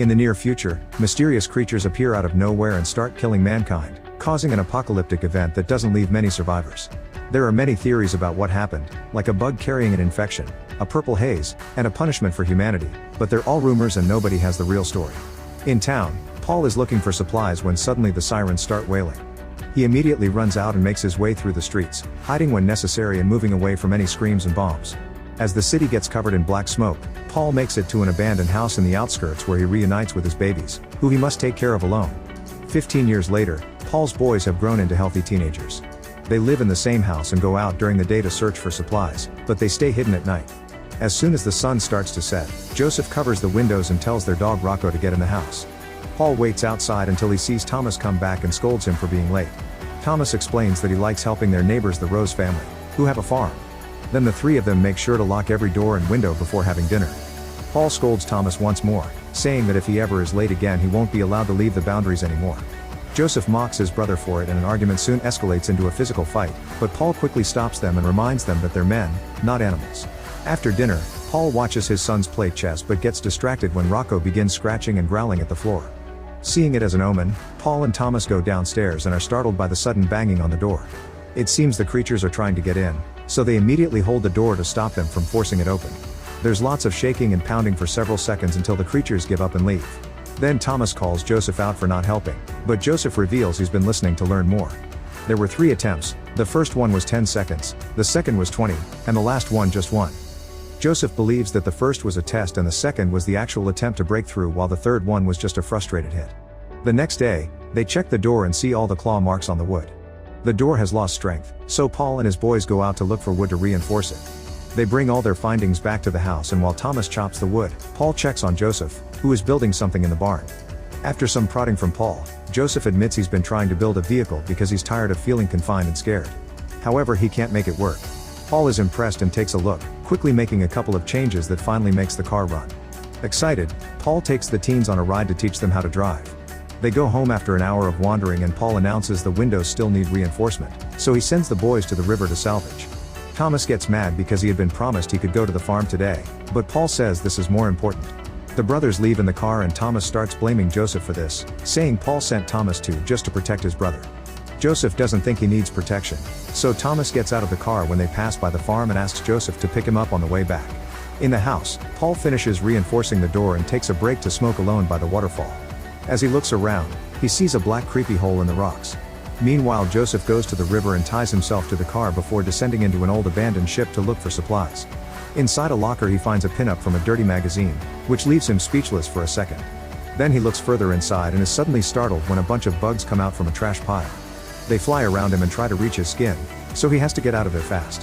In the near future, mysterious creatures appear out of nowhere and start killing mankind, causing an apocalyptic event that doesn't leave many survivors. There are many theories about what happened, like a bug carrying an infection, a purple haze, and a punishment for humanity, but they're all rumors and nobody has the real story. In town, Paul is looking for supplies when suddenly the sirens start wailing. He immediately runs out and makes his way through the streets, hiding when necessary and moving away from any screams and bombs. As the city gets covered in black smoke, Paul makes it to an abandoned house in the outskirts where he reunites with his babies, who he must take care of alone. 15 years later, Paul's boys have grown into healthy teenagers. They live in the same house and go out during the day to search for supplies, but they stay hidden at night. As soon as the sun starts to set, Joseph covers the windows and tells their dog Rocco to get in the house. Paul waits outside until he sees Thomas come back and scolds him for being late. Thomas explains that he likes helping their neighbors, the Rose family, who have a farm. Then the three of them make sure to lock every door and window before having dinner. Paul scolds Thomas once more, saying that if he ever is late again he won't be allowed to leave the boundaries anymore. Joseph mocks his brother for it and an argument soon escalates into a physical fight, but Paul quickly stops them and reminds them that they're men, not animals. After dinner, Paul watches his sons play chess but gets distracted when Rocco begins scratching and growling at the floor. Seeing it as an omen, Paul and Thomas go downstairs and are startled by the sudden banging on the door. It seems the creatures are trying to get in, so they immediately hold the door to stop them from forcing it open. There's lots of shaking and pounding for several seconds until the creatures give up and leave. Then Thomas calls Joseph out for not helping, but Joseph reveals he's been listening to learn more. There were 3 attempts, the first one was 10 seconds, the second was 20, and the last one just 1. Joseph believes that the first was a test and the second was the actual attempt to break through, while the third one was just a frustrated hit. The next day, they check the door and see all the claw marks on the wood. The door has lost strength, so Paul and his boys go out to look for wood to reinforce it. They bring all their findings back to the house, and while Thomas chops the wood, Paul checks on Joseph, who is building something in the barn. After some prodding from Paul, Joseph admits he's been trying to build a vehicle because he's tired of feeling confined and scared. However, he can't make it work. Paul is impressed and takes a look, quickly making a couple of changes that finally makes the car run. Excited, Paul takes the teens on a ride to teach them how to drive. They go home after an hour of wandering and Paul announces the windows still need reinforcement, so he sends the boys to the river to salvage. Thomas gets mad because he had been promised he could go to the farm today, but Paul says this is more important. The brothers leave in the car and Thomas starts blaming Joseph for this, saying Paul sent Thomas just to protect his brother. Joseph doesn't think he needs protection, so Thomas gets out of the car when they pass by the farm and asks Joseph to pick him up on the way back. In the house, Paul finishes reinforcing the door and takes a break to smoke alone by the waterfall. As he looks around, he sees a black creepy hole in the rocks. Meanwhile, Joseph goes to the river and ties himself to the car before descending into an old abandoned ship to look for supplies. Inside a locker he finds a pinup from a dirty magazine, which leaves him speechless for a second. Then he looks further inside and is suddenly startled when a bunch of bugs come out from a trash pile. They fly around him and try to reach his skin, so he has to get out of there fast.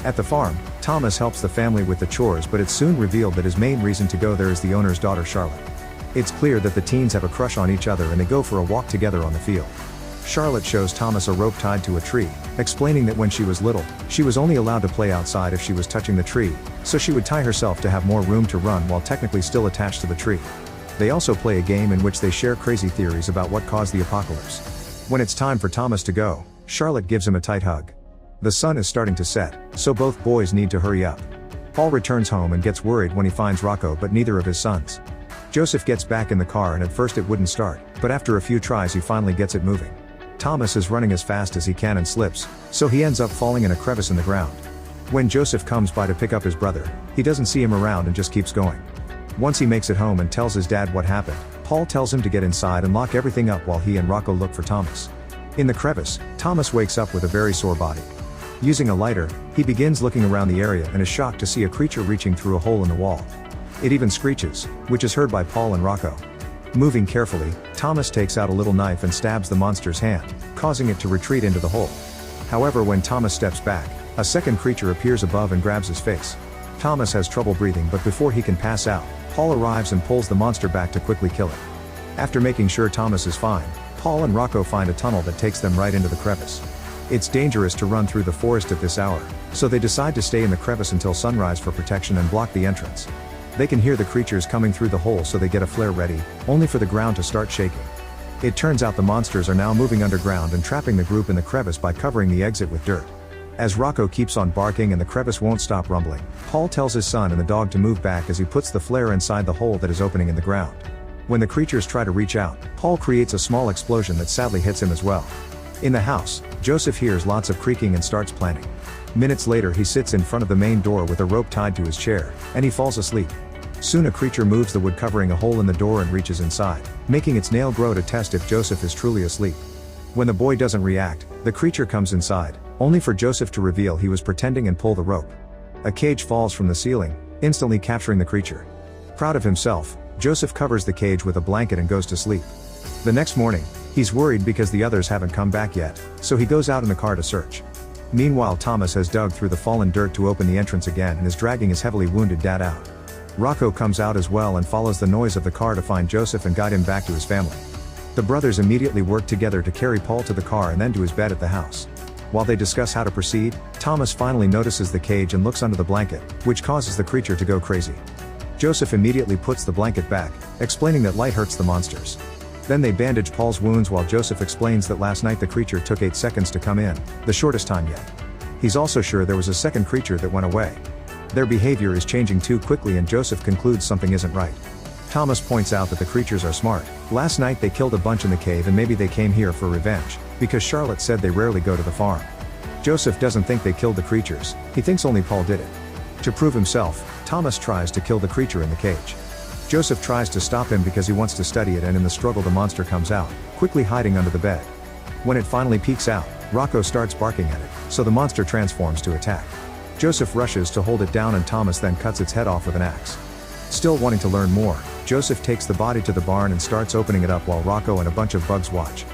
At the farm, Thomas helps the family with the chores, but it's soon revealed that his main reason to go there is the owner's daughter Charlotte. It's clear that the teens have a crush on each other and they go for a walk together on the field. Charlotte shows Thomas a rope tied to a tree, explaining that when she was little, she was only allowed to play outside if she was touching the tree, so she would tie herself to have more room to run while technically still attached to the tree. They also play a game in which they share crazy theories about what caused the apocalypse. When it's time for Thomas to go, Charlotte gives him a tight hug. The sun is starting to set, so both boys need to hurry up. Paul returns home and gets worried when he finds Rocco but neither of his sons. Joseph gets back in the car and at first it wouldn't start, but after a few tries he finally gets it moving. Thomas is running as fast as he can and slips, so he ends up falling in a crevice in the ground. When Joseph comes by to pick up his brother, he doesn't see him around and just keeps going. Once he makes it home and tells his dad what happened, Paul tells him to get inside and lock everything up while he and Rocco look for Thomas. In the crevice, Thomas wakes up with a very sore body. Using a lighter, he begins looking around the area and is shocked to see a creature reaching through a hole in the wall. It even screeches, which is heard by Paul and Rocco. Moving carefully, Thomas takes out a little knife and stabs the monster's hand, causing it to retreat into the hole. However, when Thomas steps back, a second creature appears above and grabs his face. Thomas has trouble breathing, but before he can pass out, Paul arrives and pulls the monster back to quickly kill it. After making sure Thomas is fine, Paul and Rocco find a tunnel that takes them right into the crevice. It's dangerous to run through the forest at this hour, so they decide to stay in the crevice until sunrise for protection and block the entrance. They can hear the creatures coming through the hole, so they get a flare ready, only for the ground to start shaking. It turns out the monsters are now moving underground and trapping the group in the crevice by covering the exit with dirt. As Rocco keeps on barking and the crevice won't stop rumbling, Paul tells his son and the dog to move back as he puts the flare inside the hole that is opening in the ground. When the creatures try to reach out, Paul creates a small explosion that sadly hits him as well. In the house, Joseph hears lots of creaking and starts planning. Minutes later he sits in front of the main door with a rope tied to his chair, and he falls asleep. Soon a creature moves the wood covering a hole in the door and reaches inside, making its nail grow to test if Joseph is truly asleep. When the boy doesn't react, the creature comes inside, only for Joseph to reveal he was pretending and pull the rope. A cage falls from the ceiling, instantly capturing the creature. Proud of himself, Joseph covers the cage with a blanket and goes to sleep. The next morning, he's worried because the others haven't come back yet, so he goes out in the car to search. Meanwhile, Thomas has dug through the fallen dirt to open the entrance again and is dragging his heavily wounded dad out. Rocco comes out as well and follows the noise of the car to find Joseph and guide him back to his family. The brothers immediately work together to carry Paul to the car and then to his bed at the house. While they discuss how to proceed, Thomas finally notices the cage and looks under the blanket, which causes the creature to go crazy. Joseph immediately puts the blanket back, explaining that light hurts the monsters. Then they bandage Paul's wounds while Joseph explains that last night the creature took 8 seconds to come in, the shortest time yet. He's also sure there was a second creature that went away. Their behavior is changing too quickly and Joseph concludes something isn't right. Thomas points out that the creatures are smart. Last night they killed a bunch in the cave and maybe they came here for revenge, because Charlotte said they rarely go to the farm. Joseph doesn't think they killed the creatures, he thinks only Paul did it. To prove himself, Thomas tries to kill the creature in the cage. Joseph tries to stop him because he wants to study it, and in the struggle the monster comes out, quickly hiding under the bed. When it finally peeks out, Rocco starts barking at it, so the monster transforms to attack. Joseph rushes to hold it down and Thomas then cuts its head off with an axe. Still wanting to learn more, Joseph takes the body to the barn and starts opening it up while Rocco and a bunch of bugs watch.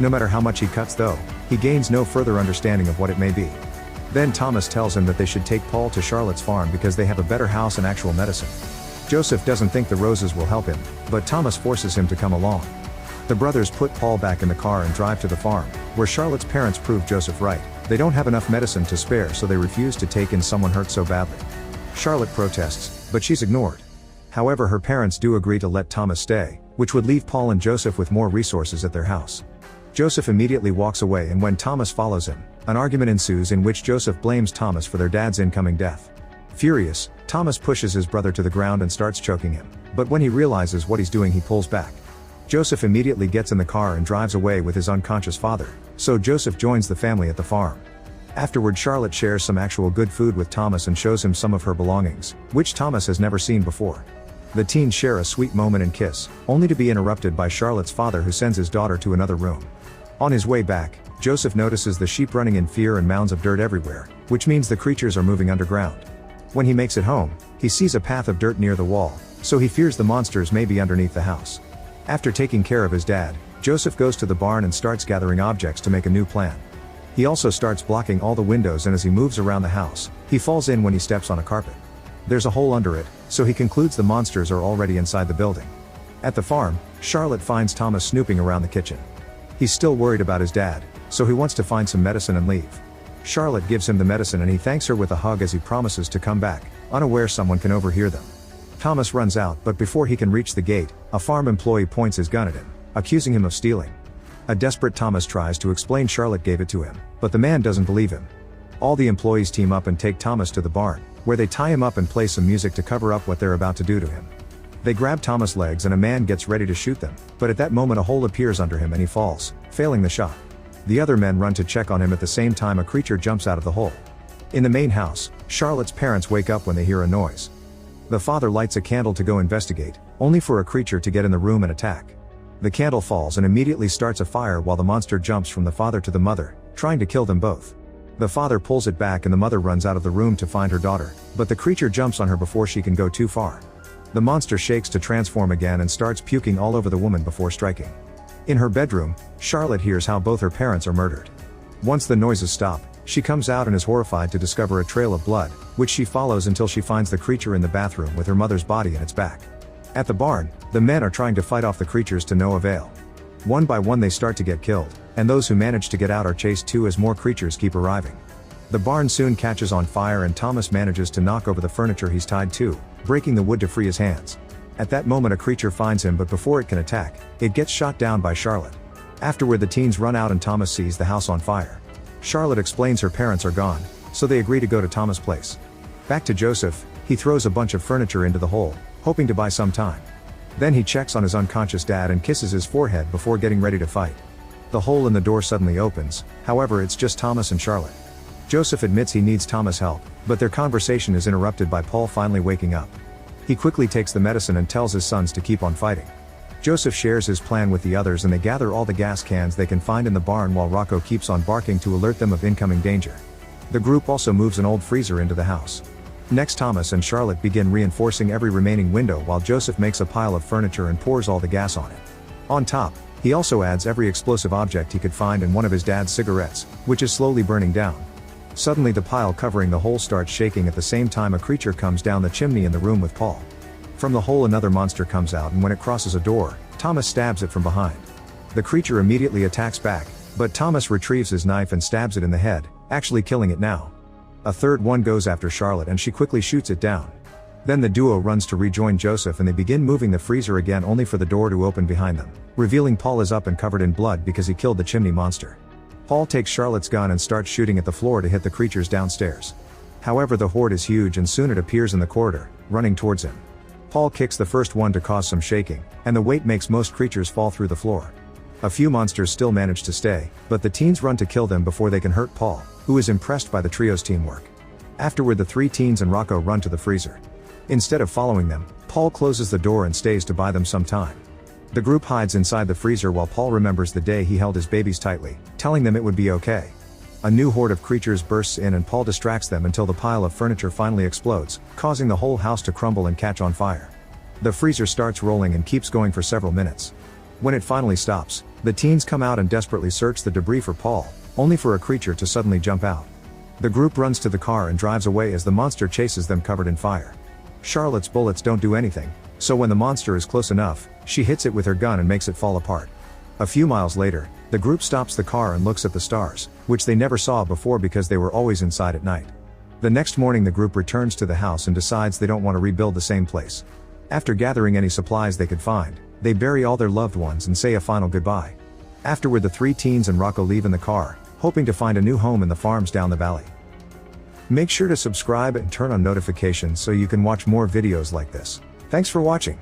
No matter how much he cuts though, he gains no further understanding of what it may be. Then Thomas tells him that they should take Paul to Charlotte's farm because they have a better house and actual medicine. Joseph doesn't think the roses will help him, but Thomas forces him to come along. The brothers put Paul back in the car and drive to the farm, where Charlotte's parents prove Joseph right. They don't have enough medicine to spare, so they refuse to take in someone hurt so badly. Charlotte protests, but she's ignored. However, her parents do agree to let Thomas stay, which would leave Paul and Joseph with more resources at their house. Joseph immediately walks away, and when Thomas follows him, an argument ensues in which Joseph blames Thomas for their dad's incoming death. Furious, Thomas pushes his brother to the ground and starts choking him, but when he realizes what he's doing he pulls back. Joseph immediately gets in the car and drives away with his unconscious father, so Joseph joins the family at the farm. Afterward, Charlotte shares some actual good food with Thomas and shows him some of her belongings, which Thomas has never seen before. The teens share a sweet moment and kiss, only to be interrupted by Charlotte's father, who sends his daughter to another room. On his way back, Joseph notices the sheep running in fear and mounds of dirt everywhere, which means the creatures are moving underground. When he makes it home, he sees a path of dirt near the wall, so he fears the monsters may be underneath the house. After taking care of his dad, Joseph goes to the barn and starts gathering objects to make a new plan. He also starts blocking all the windows, and as he moves around the house, he falls in when he steps on a carpet. There's a hole under it, so he concludes the monsters are already inside the building. At the farm, Charlotte finds Thomas snooping around the kitchen. He's still worried about his dad, so he wants to find some medicine and leave. Charlotte gives him the medicine and he thanks her with a hug as he promises to come back, unaware someone can overhear them. Thomas runs out, but before he can reach the gate, a farm employee points his gun at him, accusing him of stealing. A desperate Thomas tries to explain Charlotte gave it to him, but the man doesn't believe him. All the employees team up and take Thomas to the barn, where they tie him up and play some music to cover up what they're about to do to him. They grab Thomas' legs and a man gets ready to shoot them, but at that moment a hole appears under him and he falls, failing the shot. The other men run to check on him. At the same time, a creature jumps out of the hole. In the main house, Charlotte's parents wake up when they hear a noise. The father lights a candle to go investigate, only for a creature to get in the room and attack. The candle falls and immediately starts a fire while the monster jumps from the father to the mother, trying to kill them both. The father pulls it back and the mother runs out of the room to find her daughter, but the creature jumps on her before she can go too far. The monster shakes to transform again and starts puking all over the woman before striking. In her bedroom, Charlotte hears how both her parents are murdered. Once the noises stop, she comes out and is horrified to discover a trail of blood, which she follows until she finds the creature in the bathroom with her mother's body in its back. At the barn, the men are trying to fight off the creatures to no avail. One by one they start to get killed, and those who manage to get out are chased too as more creatures keep arriving. The barn soon catches on fire and Thomas manages to knock over the furniture he's tied to, breaking the wood to free his hands. At that moment a creature finds him, but before it can attack, it gets shot down by Charlotte. Afterward the teens run out and Thomas sees the house on fire. Charlotte explains her parents are gone, so they agree to go to Thomas' place. Back to Joseph, he throws a bunch of furniture into the hole, hoping to buy some time. Then he checks on his unconscious dad and kisses his forehead before getting ready to fight. The hole in the door suddenly opens, however it's just Thomas and Charlotte. Joseph admits he needs Thomas' help, but their conversation is interrupted by Paul finally waking up. He quickly takes the medicine and tells his sons to keep on fighting. Joseph shares his plan with the others and they gather all the gas cans they can find in the barn while Rocco keeps on barking to alert them of incoming danger. The group also moves an old freezer into the house. Next, Thomas and Charlotte begin reinforcing every remaining window while Joseph makes a pile of furniture and pours all the gas on it. On top, he also adds every explosive object he could find and one of his dad's cigarettes, which is slowly burning down. Suddenly the pile covering the hole starts shaking. At the same time a creature comes down the chimney in the room with Paul. From the hole another monster comes out and when it crosses a door, Thomas stabs it from behind. The creature immediately attacks back, but Thomas retrieves his knife and stabs it in the head, actually killing it now. A third one goes after Charlotte and she quickly shoots it down. Then the duo runs to rejoin Joseph and they begin moving the freezer again only for the door to open behind them, revealing Paul is up and covered in blood because he killed the chimney monster. Paul takes Charlotte's gun and starts shooting at the floor to hit the creatures downstairs. However, the horde is huge and soon it appears in the corridor, running towards him. Paul kicks the first one to cause some shaking, and the weight makes most creatures fall through the floor. A few monsters still manage to stay, but the teens run to kill them before they can hurt Paul, who is impressed by the trio's teamwork. Afterward the three teens and Rocco run to the freezer. Instead of following them, Paul closes the door and stays to buy them some time. The group hides inside the freezer while Paul remembers the day he held his babies tightly, telling them it would be okay. A new horde of creatures bursts in and Paul distracts them until the pile of furniture finally explodes, causing the whole house to crumble and catch on fire. The freezer starts rolling and keeps going for several minutes. When it finally stops, the teens come out and desperately search the debris for Paul, only for a creature to suddenly jump out. The group runs to the car and drives away as the monster chases them covered in fire. Charlotte's bullets don't do anything, so when the monster is close enough, she hits it with her gun and makes it fall apart. A few miles later, the group stops the car and looks at the stars, which they never saw before because they were always inside at night. The next morning the group returns to the house and decides they don't want to rebuild the same place. After gathering any supplies they could find, they bury all their loved ones and say a final goodbye. Afterward the three teens and Rocco leave in the car, hoping to find a new home in the farms down the valley. Make sure to subscribe and turn on notifications so you can watch more videos like this. Thanks for watching.